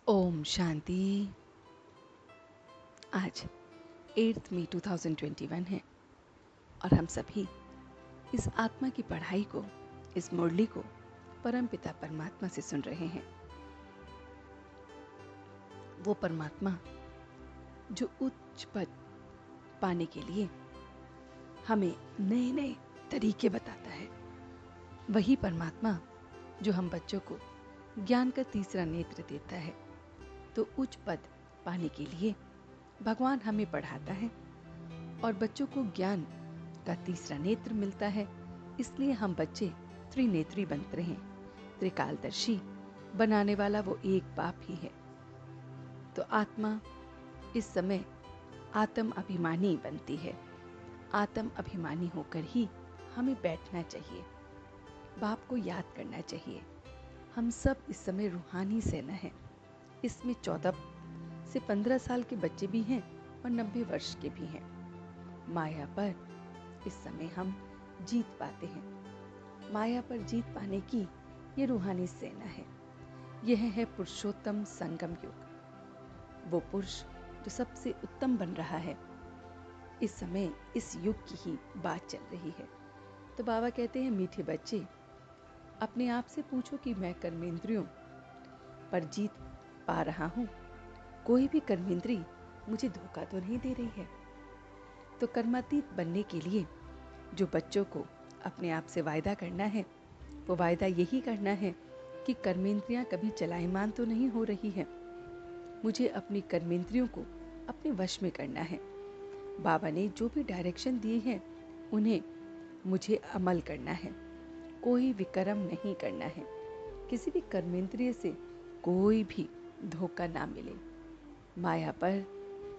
ओम शांति। आज 8 मई 2021 है और हम सभी इस आत्मा की पढ़ाई को, इस मुरली को परमपिता परमात्मा से सुन रहे हैं। वो परमात्मा जो उच्च पद पाने के लिए हमें नए नए तरीके बताता है, वही परमात्मा जो हम बच्चों को ज्ञान का तीसरा नेत्र देता है। तो उच्च पद पाने के लिए भगवान हमें पढ़ाता है और बच्चों को ज्ञान का तीसरा नेत्र मिलता है। इसलिए हम बच्चे त्रिनेत्री बनते हैं। त्रिकालदर्शी बनाने वाला वो एक बाप ही है। तो आत्मा इस समय आत्म अभिमानी बनती है। आत्म अभिमानी होकर ही हमें बैठना चाहिए, बाप को याद करना चाहिए। हम सब इस समय रूहानी सेना है। इसमें 14 से 15 साल के बच्चे भी हैं और 90 वर्ष के भी हैं। माया पर इस समय हम जीत पाते हैं। माया पर जीत पाने की ये रूहानी सेना है। यह है पुरुषोत्तम संगम युग। वो पुरुष जो सबसे उत्तम बन रहा है, इस समय इस युग की ही बात चल रही है। तो बाबा कहते हैं, मीठे बच्चे, अपने आप से पूछो कि मैं कर्मेंद्रियों पर जीत पा रहा हूँ? कोई भी कर्मेंद्री मुझे धोखा तो नहीं दे रही है? तो कर्मातीत बनने के लिए जो बच्चों को अपने आप से वायदा करना है, वो वायदा यही करना है कि कर्मेंद्रियां कभी चलायमान तो नहीं हो रही है। मुझे अपनी कर्मेंद्रियों को अपने वश में करना है। बाबा ने जो भी डायरेक्शन दिए हैं, उन्हें मुझे अमल करना है। कोई विकर्म नहीं करना है। किसी भी कर्मेंद्रिय से कोई भी धोखा ना मिले। माया पर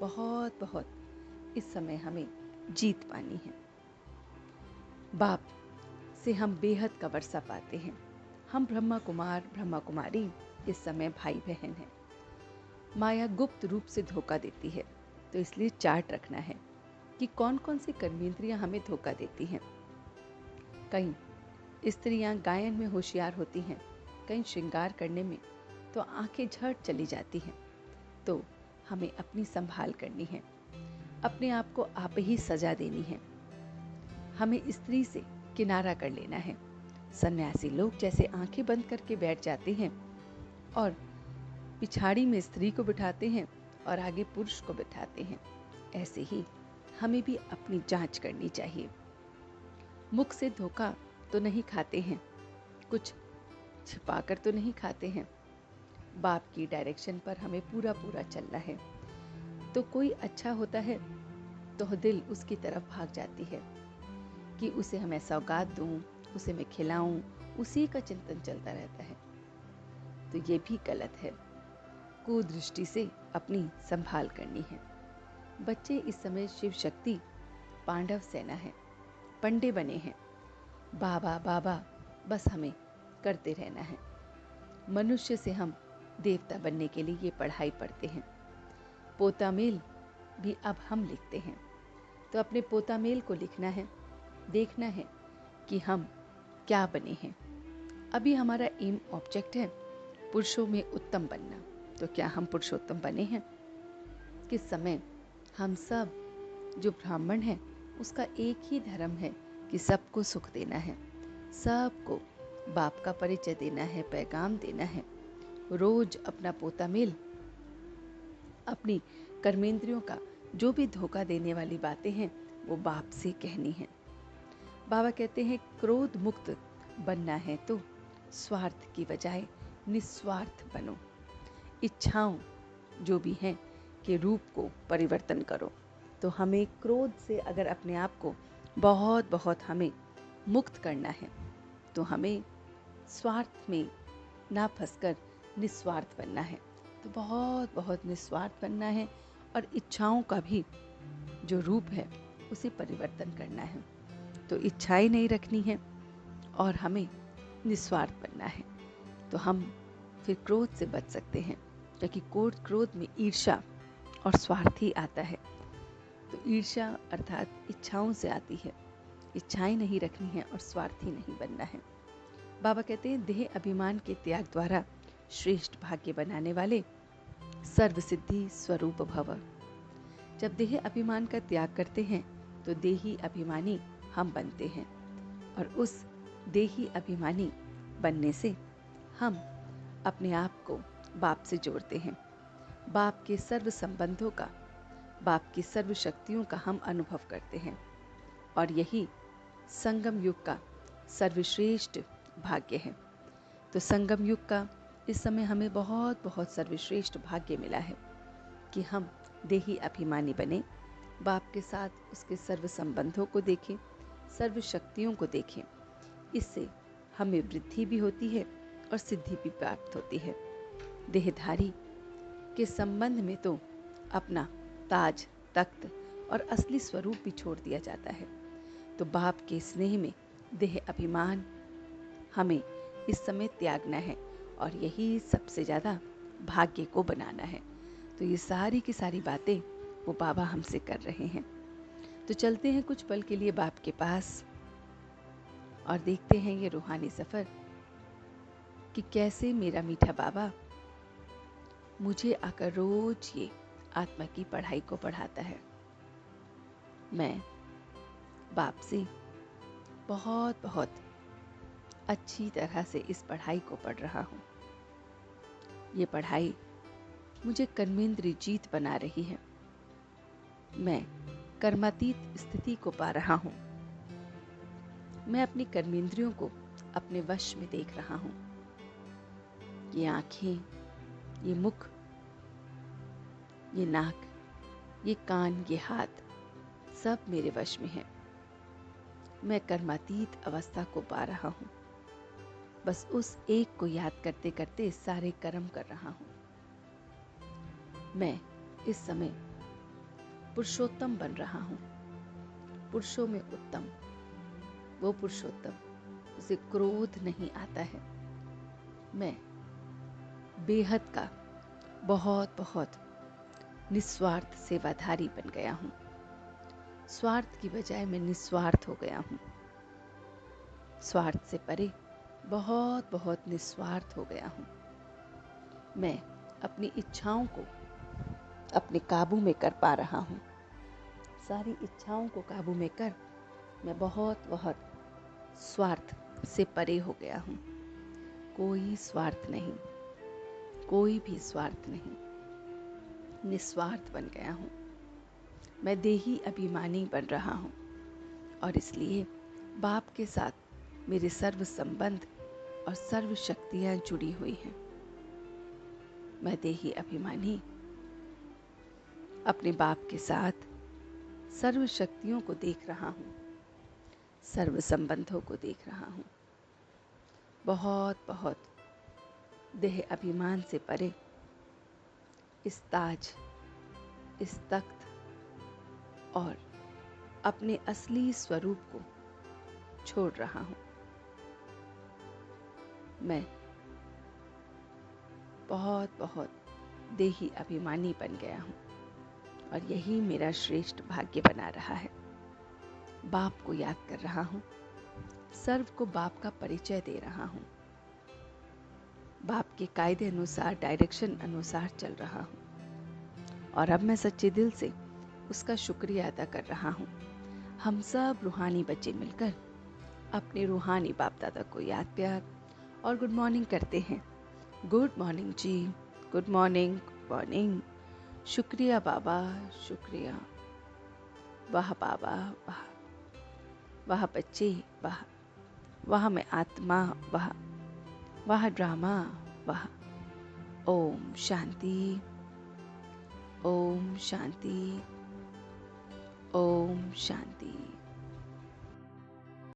बहुत बहुत इस समय हमें जीत पानी है। बाप से हम बेहद का वर्षा पाते हैं। हम ब्रह्मा कुमार ब्रह्मा कुमारी इस समय भाई बहन हैं। माया गुप्त रूप से धोखा देती है, तो इसलिए चार्ट रखना है कि कौन कौन सी कर्मेंद्रियां हमें धोखा देती हैं। कई स्त्रियां गायन में होशियार होती हैं, कई श्रृंगार करने में तो आंखें झट चली जाती हैं। तो हमें अपनी संभाल करनी है, अपने आप को आप ही सजा देनी है। हमें स्त्री से किनारा कर लेना है। सन्यासी लोग जैसे आंखें बंद करके बैठ जाते हैं और पिछाड़ी में स्त्री को बिठाते हैं और आगे पुरुष को बिठाते हैं, ऐसे ही हमें भी अपनी जांच करनी चाहिए। मुख से धोखा तो नहीं खाते हैं, कुछ छिपाकर तो नहीं खाते हैं। बाप की डायरेक्शन पर हमें पूरा पूरा चलना है। तो कोई अच्छा होता है तो दिल उसकी तरफ भाग जाती है कि उसे मैं सौगात दूं, उसे मैं खिलाऊं, उसी का चिंतन चलता रहता है। तो ये भी गलत है। कुदृष्टि से अपनी संभाल करनी है। बच्चे इस समय शिव शक्ति पांडव सेना है, पंडे बने हैं। बाबा बाबा बस हमें करते रहना है। मनुष्य से हम देवता बनने के लिए ये पढ़ाई पढ़ते हैं। पोता मेल भी अब हम लिखते हैं। तो अपने पोता मेल को लिखना है, देखना है कि हम क्या बने हैं। अभी हमारा एम ऑब्जेक्ट है पुरुषों में उत्तम बनना। तो क्या हम पुरुषोत्तम बने हैं? किस समय हम सब जो ब्राह्मण हैं, उसका एक ही धर्म है कि सबको सुख देना है, सबको बाप का परिचय देना है, पैगाम देना है। रोज अपना पोता मेल, अपनी कर्मेंद्रियों का जो भी धोखा देने वाली बातें हैं, वो बाप से कहनी है। बाबा कहते हैं, क्रोध मुक्त बनना है तो स्वार्थ की बजाय निस्वार्थ बनो। इच्छाओं जो भी हैं के रूप को परिवर्तन करो। तो हमें क्रोध से अगर अपने आप को बहुत बहुत हमें मुक्त करना है, तो हमें स्वार्थ में ना फंसकर निस्वार्थ बनना है। तो बहुत बहुत निस्वार्थ बनना है और इच्छाओं का भी जो रूप है उसे परिवर्तन करना है। तो इच्छाएं नहीं रखनी है और हमें निस्वार्थ बनना है। तो हम फिर क्रोध से बच सकते हैं, क्योंकि क्रोध में ईर्ष्या और स्वार्थ ही आता है। तो ईर्ष्या अर्थात इच्छाओं से आती है। इच्छाएं नहीं रखनी है और स्वार्थी नहीं बनना है। बाबा कहते हैं, देह अभिमान के त्याग द्वारा श्रेष्ठ भाग्य बनाने वाले सर्व सिद्धि स्वरूप भव। जब देह अभिमान का त्याग करते हैं तो देही अभिमानी हम बनते हैं, और उस देही अभिमानी बनने से हम अपने आप को बाप से जोड़ते हैं। बाप के सर्व संबंधों का, बाप की सर्व शक्तियों का हम अनुभव करते हैं, और यही संगम युग का सर्वश्रेष्ठ भाग्य है। तो संगम युग का इस समय हमें बहुत बहुत सर्वश्रेष्ठ भाग्य मिला है कि हम देही अभिमानी बने, बाप के साथ उसके सर्व संबंधों को देखें, सर्व शक्तियों को देखें। इससे हमें वृद्धि भी होती है और सिद्धि भी प्राप्त होती है। देहधारी के संबंध में तो अपना ताज, तख्त और असली स्वरूप भी छोड़ दिया जाता है। तो बाप के स्नेह में देह अभिमान हमें इस समय त्यागना है, और यही सबसे ज़्यादा भाग्य को बनाना है। तो ये सारी की सारी बातें वो बाबा हमसे कर रहे हैं। तो चलते हैं कुछ पल के लिए बाप के पास और देखते हैं ये रूहानी सफ़र कि कैसे मेरा मीठा बाबा मुझे आकर रोज ये आत्मा की पढ़ाई को पढ़ाता है। मैं बाप से बहुत बहुत अच्छी तरह से इस पढ़ाई को पढ़ रहा हूँ। ये पढ़ाई मुझे कर्मेंद्रीय जीत बना रही है। मैं कर्मातीत स्थिति को पा रहा हूँ। मैं अपनी कर्मेंद्रियों को अपने वश में देख रहा हूँ। ये आँखें, ये मुख, ये नाक, ये कान, ये हाथ सब मेरे वश में है। मैं कर्मातीत अवस्था को पा रहा हूँ। बस उस एक को याद करते करते सारे कर्म कर रहा हूँ। मैं इस समय पुरुषोत्तम बन रहा हूँ। पुरुषों में उत्तम, वो पुरुषोत्तम उसे क्रोध नहीं आता है। मैं बेहद का बहुत बहुत निस्वार्थ सेवाधारी बन गया हूँ। स्वार्थ की बजाय मैं निस्वार्थ हो गया हूँ। स्वार्थ से परे बहुत बहुत निस्वार्थ हो गया हूँ। मैं अपनी इच्छाओं को अपने काबू में कर पा रहा हूँ। सारी इच्छाओं को काबू में कर मैं बहुत बहुत स्वार्थ से परे हो गया हूँ। कोई स्वार्थ नहीं, कोई भी स्वार्थ नहीं, निस्वार्थ बन गया हूँ। मैं देही अभिमानी बन रहा हूँ, और इसलिए बाप के साथ मेरे सर्व संबंध और सर्व शक्तियाँ जुड़ी हुई हैं। मैं देही अभिमानी अपने बाप के साथ सर्व शक्तियों को देख रहा हूँ, सर्व संबंधों को देख रहा हूँ। बहुत बहुत देह अभिमान से परे इस ताज, इस तख्त और अपने असली स्वरूप को छोड़ रहा हूँ। मैं बहुत बहुत देही अभिमानी बन गया हूँ, और यही मेरा श्रेष्ठ भाग्य बना रहा है। बाप को याद कर रहा हूँ, सर्व को बाप का परिचय दे रहा हूँ, बाप के कायदे अनुसार, डायरेक्शन अनुसार चल रहा हूँ, और अब मैं सच्चे दिल से उसका शुक्रिया अदा कर रहा हूँ। हम सब रूहानी बच्चे मिलकर अपने रूहानी बाप दादा को याद, प्यार और गुड मॉर्निंग करते हैं। गुड मॉर्निंग जी, गुड मॉर्निंग, गुड मॉर्निंग। शुक्रिया बाबा, शुक्रिया। वाह बाबा, वाह, वाह बच्चे, वाह, वाह मैं आत्मा, वाह, वाह ड्रामा, वाह। ओम शांति, ओम शांति, ओम शांति।